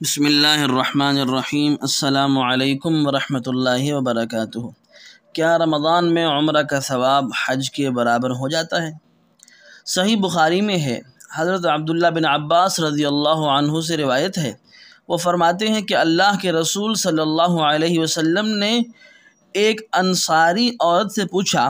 بسم اللہ الرحمن الرحیم۔ السلام علیکم ورحمۃ اللہ وبرکاتہ۔ کیا رمضان میں عمرہ کا ثواب حج کے برابر ہو جاتا ہے؟ صحیح بخاری میں ہے، حضرت عبداللہ بن عباس رضی اللہ عنہ سے روایت ہے، وہ فرماتے ہیں کہ اللہ کے رسول صلی اللہ علیہ وسلم نے ایک انصاری عورت سے پوچھا،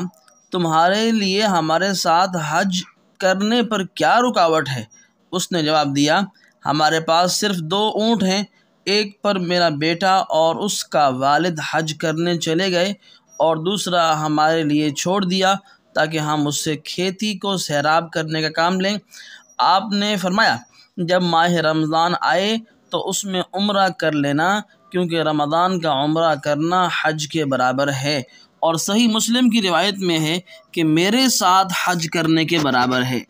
تمہارے لیے ہمارے ساتھ حج کرنے پر کیا رکاوٹ ہے؟ اس نے جواب دیا، ہمارے پاس صرف 2 اونٹ ہیں، ایک پر میرا بیٹا اور اس کا والد حج کرنے چلے گئے اور دوسرا ہمارے لیے چھوڑ دیا تاکہ ہم اس سے کھیتی کو سیراب کرنے کا کام لیں۔ آپ نے فرمایا، جب ماہ رمضان آئے تو اس میں عمرہ کر لینا، کیونکہ رمضان کا عمرہ کرنا حج کے برابر ہے، اور صحیح مسلم کی روایت میں ہے کہ میرے ساتھ حج کرنے کے برابر ہے۔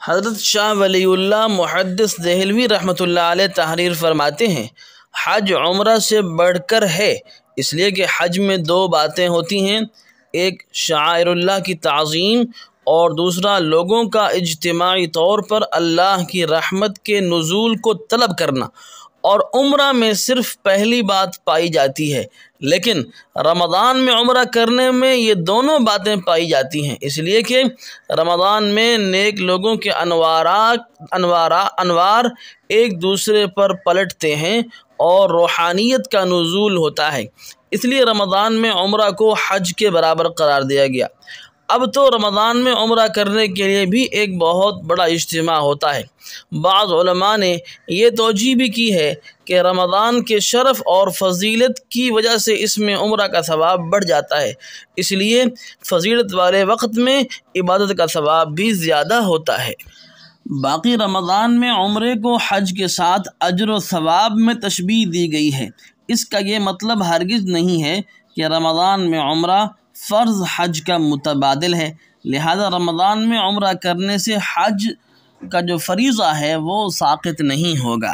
حضرت شاہ ولی اللہ محدث دہلوی رحمۃ اللہ علیہ تحریر فرماتے ہیں، حج عمرہ سے بڑھ کر ہے، اس لیے کہ حج میں 2 باتیں ہوتی ہیں، ایک شعائر اللہ کی تعظیم اور دوسرا لوگوں کا اجتماعی طور پر اللہ کی رحمت کے نزول کو طلب کرنا، اور عمرہ میں صرف پہلی بات پائی جاتی ہے، لیکن رمضان میں عمرہ کرنے میں یہ دونوں باتیں پائی جاتی ہیں، اس لیے کہ رمضان میں نیک لوگوں کے انوار ایک دوسرے پر پلٹتے ہیں اور روحانیت کا نزول ہوتا ہے، اس لیے رمضان میں عمرہ کو حج کے برابر قرار دیا گیا۔ اب تو رمضان میں عمرہ کرنے کے لیے بھی ایک بہت بڑا اجتماع ہوتا ہے۔ بعض علماء نے یہ توجیہ بھی کی ہے کہ رمضان کے شرف اور فضیلت کی وجہ سے اس میں عمرہ کا ثواب بڑھ جاتا ہے، اس لیے فضیلت والے وقت میں عبادت کا ثواب بھی زیادہ ہوتا ہے۔ باقی رمضان میں عمرے کو حج کے ساتھ اجر و ثواب میں تشبیہ دی گئی ہے۔ اس کا یہ مطلب ہرگز نہیں ہے کہ رمضان میں عمرہ فرض حج کا متبادل ہے، لہذا رمضان میں عمرہ کرنے سے حج کا جو فریضہ ہے وہ ساقط نہیں ہوگا۔